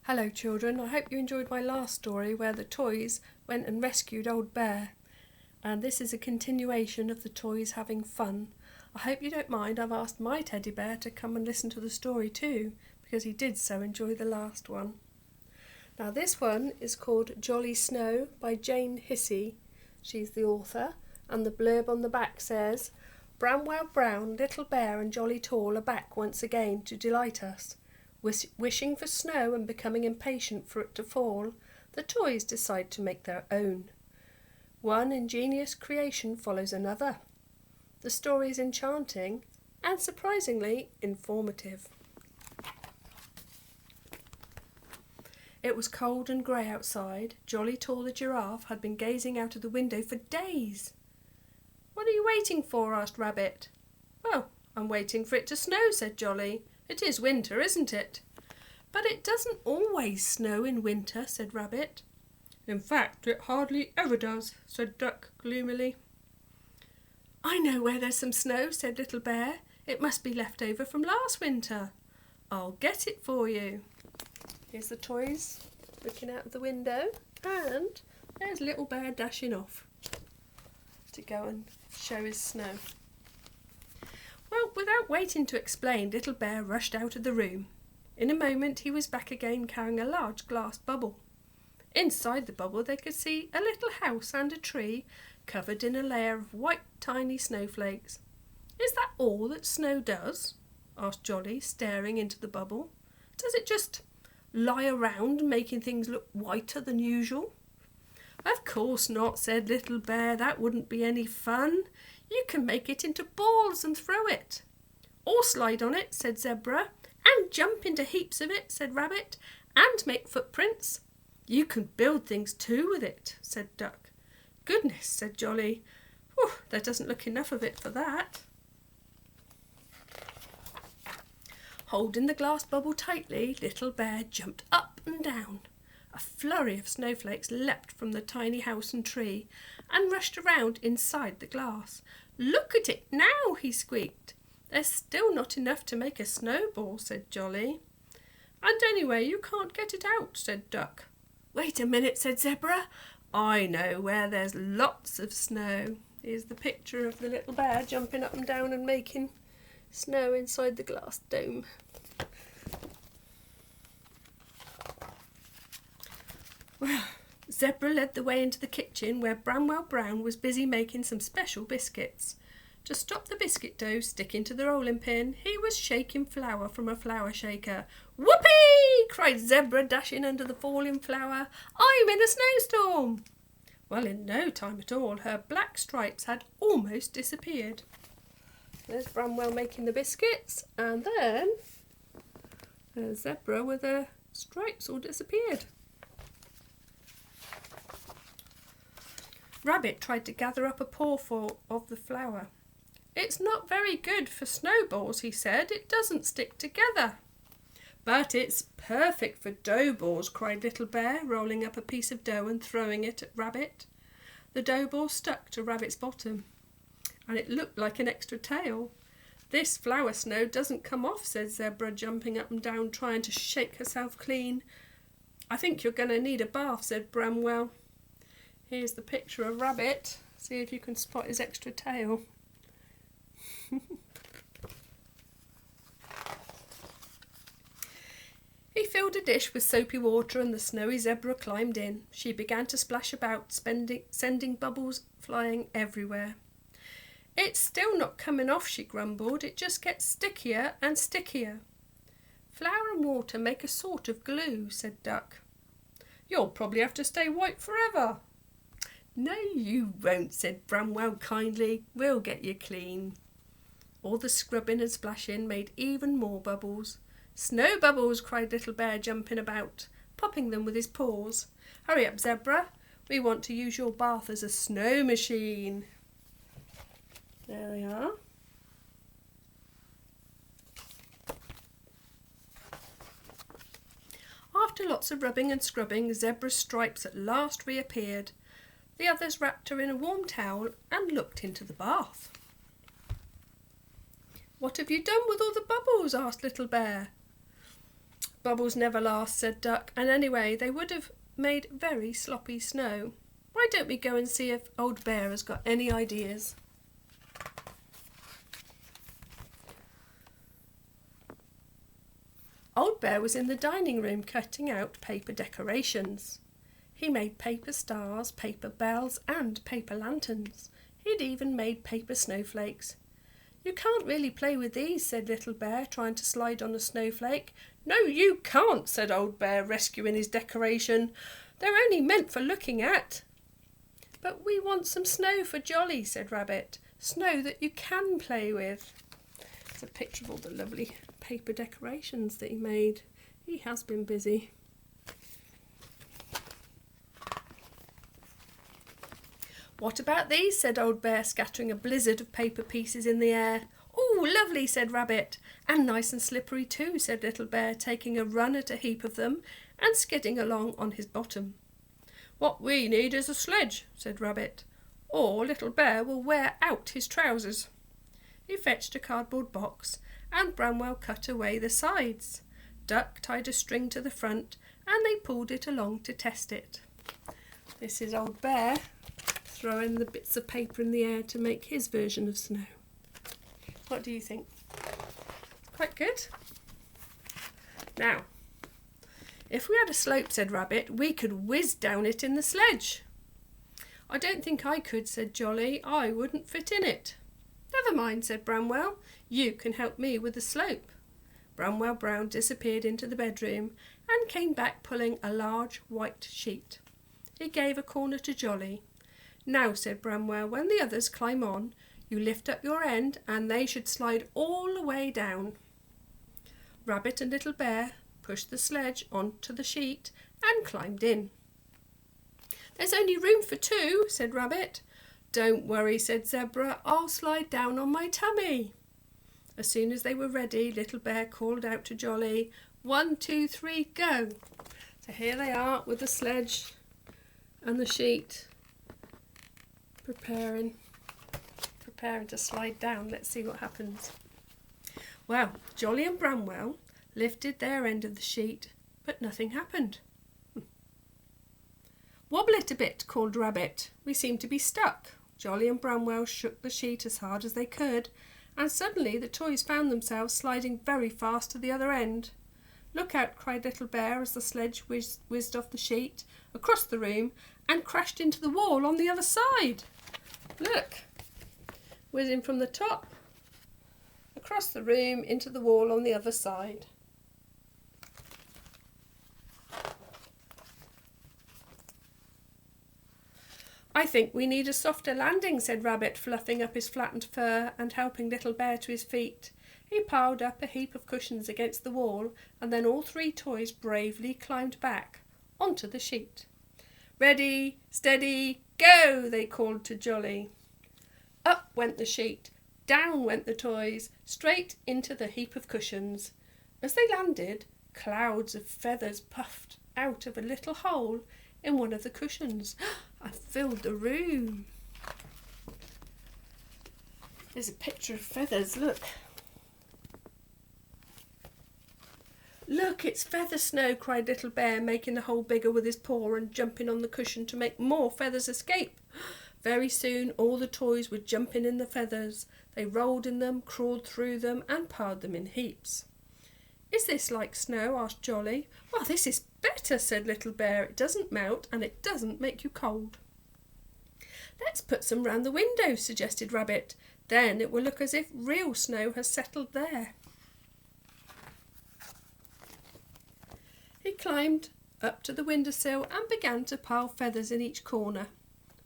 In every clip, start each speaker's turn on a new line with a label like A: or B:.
A: Hello children, I hope you enjoyed my last story where the toys went and rescued Old Bear. And this is a continuation of the toys having fun. I hope you don't mind, I've asked my teddy bear to come and listen to the story too, because he did so enjoy the last one. Now this one is called Jolly Snow by Jane Hissey. She's the author, and the blurb on the back says, "Bramwell Brown, Little Bear and Jolly Tall are back once again to delight us. Wishing for snow and becoming impatient for it to fall, the toys decide to make their own. One ingenious creation follows another. The story is enchanting and surprisingly informative." It was cold and grey outside. Jolly Tall the giraffe had been gazing out of the window for days. "What are you waiting for?" asked Rabbit. "Well, I'm waiting for it to snow," said Jolly. "It is winter, isn't it?" "But it doesn't always snow in winter," said Rabbit. "In fact, it hardly ever does," said Duck gloomily. "I know where there's some snow," said Little Bear. "It must be left over from last winter. I'll get it for you." Here's the toys looking out of the window, and there's Little Bear dashing off to go and show his snow. Well, without waiting to explain, Little Bear rushed out of the room. In a moment he was back again carrying a large glass bubble. Inside the bubble they could see a little house and a tree covered in a layer of white tiny snowflakes. "Is that all that snow does?" asked Jolly, staring into the bubble. "Does it just lie around making things look whiter than usual?" "Of course not," said Little Bear. "That wouldn't be any fun. You can make it into balls and throw it." "Or slide on it," said Zebra. "And jump into heaps of it," said Rabbit. "And make footprints." "You can build things too with it," said Duck. "Goodness," said Jolly. "Whew, there doesn't look enough of it for that." Holding the glass bubble tightly, Little Bear jumped up and down. A flurry of snowflakes leapt from the tiny house and tree and rushed around inside the glass. "Look at it now," he squeaked. "There's still not enough to make a snowball," said Jolly. "And anyway, you can't get it out," said Duck. "Wait a minute," said Zebra. "I know where there's lots of snow." Here's the picture of the little bear jumping up and down and making snow inside the glass dome. Well, Zebra led the way into the kitchen where Bramwell Brown was busy making some special biscuits. To stop the biscuit dough sticking to the rolling pin, he was shaking flour from a flour shaker. "Whoopee!" cried Zebra, dashing under the falling flour. "I'm in a snowstorm!" Well, in no time at all, her black stripes had almost disappeared. There's Bramwell making the biscuits, and then there's Zebra with her stripes all disappeared. Rabbit tried to gather up a pawful of the flour. "It's not very good for snowballs," he said. "It doesn't stick together." "But it's perfect for dough balls," cried Little Bear, rolling up a piece of dough and throwing it at Rabbit. The dough ball stuck to Rabbit's bottom, and it looked like an extra tail. "This flour snow doesn't come off," said Zebra, jumping up and down, trying to shake herself clean. "I think you're going to need a bath," said Bramwell. Here's the picture of Rabbit. See if you can spot his extra tail. He filled a dish with soapy water and the snowy Zebra climbed in. She began to splash about, sending bubbles flying everywhere. "It's still not coming off," she grumbled. "It just gets stickier and stickier." "Flour and water make a sort of glue," said Duck. "You'll probably have to stay white forever." "No, you won't," said Bramwell kindly. "We'll get you clean." All the scrubbing and splashing made even more bubbles. "Snow bubbles!" cried Little Bear, jumping about, popping them with his paws. "Hurry up, Zebra. We want to use your bath as a snow machine." There they are. After lots of rubbing and scrubbing, Zebra's stripes at last reappeared. The others wrapped her in a warm towel and looked into the bath. "What have you done with all the bubbles?" asked Little Bear. Bubbles never last, said Duck, and anyway they would have made very sloppy snow. Why don't we go and see if Old Bear has got any ideas? Old Bear was in the dining room cutting out paper decorations. He made paper stars, paper bells and paper lanterns. He'd even made paper snowflakes. "You can't really play with these," said Little Bear, trying to slide on a snowflake. "No, you can't," said Old Bear, rescuing his decoration. "They're only meant for looking at." "But we want some snow for Jolly," said Rabbit. "Snow that you can play with." It's a picture of all the lovely paper decorations that he made. He has been busy. "What about these?" said Old Bear, scattering a blizzard of paper pieces in the air. "Oh, lovely," said Rabbit. "And nice and slippery too," said Little Bear, taking a run at a heap of them and skidding along on his bottom. "What we need is a sledge," said Rabbit, "or Little Bear will wear out his trousers." He fetched a cardboard box and Bramwell cut away the sides. Duck tied a string to the front and they pulled it along to test it. This is Old Bear throwing the bits of paper in the air to make his version of snow. What do you think? Quite good? Now, if we had a slope, said Rabbit, we could whiz down it in the sledge. "I don't think I could," said Jolly. "I wouldn't fit in it." "Never mind," said Bramwell. "You can help me with the slope." Bramwell Brown disappeared into the bedroom and came back pulling a large white sheet. He gave a corner to Jolly. "Now," said Bramwell, "when the others climb on, you lift up your end and they should slide all the way down." Rabbit and Little Bear pushed the sledge onto the sheet and climbed in. "There's only room for two," said Rabbit. "Don't worry," said Zebra. "I'll slide down on my tummy." As soon as they were ready, Little Bear called out to Jolly, "1, 2, 3, go!" So here they are with the sledge and the sheet, preparing to slide down. Let's see what happens. Well, Jolly and Bramwell lifted their end of the sheet, but nothing happened. "Wobble it a bit," called Rabbit. "We seem to be stuck." Jolly and Bramwell shook the sheet as hard as they could, and suddenly the toys found themselves sliding very fast to the other end. "Look out," cried Little Bear as the sledge whizzed off the sheet, across the room, and crashed into the wall on the other side. Look, whizzing from the top, across the room, into the wall on the other side. "I think we need a softer landing," said Rabbit, fluffing up his flattened fur and helping Little Bear to his feet. He piled up a heap of cushions against the wall, and then all three toys bravely climbed back onto the sheet. "Ready, steady, go!" they called to Jolly. Up went the sheet, down went the toys, straight into the heap of cushions. As they landed, clouds of feathers puffed out of a little hole in one of the cushions and filled the room. There's a picture of feathers, look. "Look, it's feather snow," cried Little Bear, making the hole bigger with his paw and jumping on the cushion to make more feathers escape. Very soon all the toys were jumping in the feathers. They rolled in them, crawled through them and piled them in heaps. "Is this like snow?" asked Jolly. "Well, this is better," said Little Bear. "It doesn't melt and it doesn't make you cold." "Let's put some round the window," suggested Rabbit. "Then it will look as if real snow has settled there." He climbed up to the windowsill and began to pile feathers in each corner.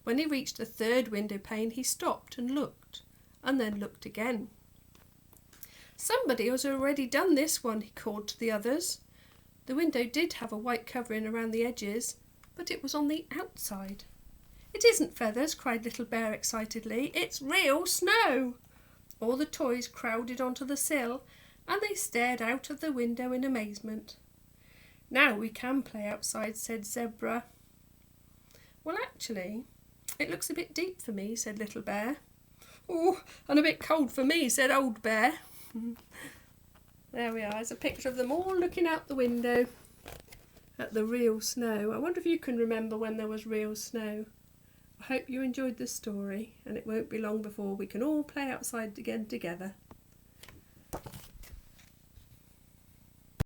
A: When he reached the third window pane, he stopped and looked, and then looked again. "Somebody has already done this one," he called to the others. The window did have a white covering around the edges, but it was on the outside. "It isn't feathers," cried Little Bear excitedly. "It's real snow." All the toys crowded onto the sill, and they stared out of the window in amazement. "Now we can play outside," said Zebra. "Well, actually, it looks a bit deep for me," said Little Bear. "Oh, and a bit cold for me," said Old Bear. There we are. There's a picture of them all looking out the window at the real snow. I wonder if you can remember when there was real snow. I hope you enjoyed the story, and it won't be long before we can all play outside again together.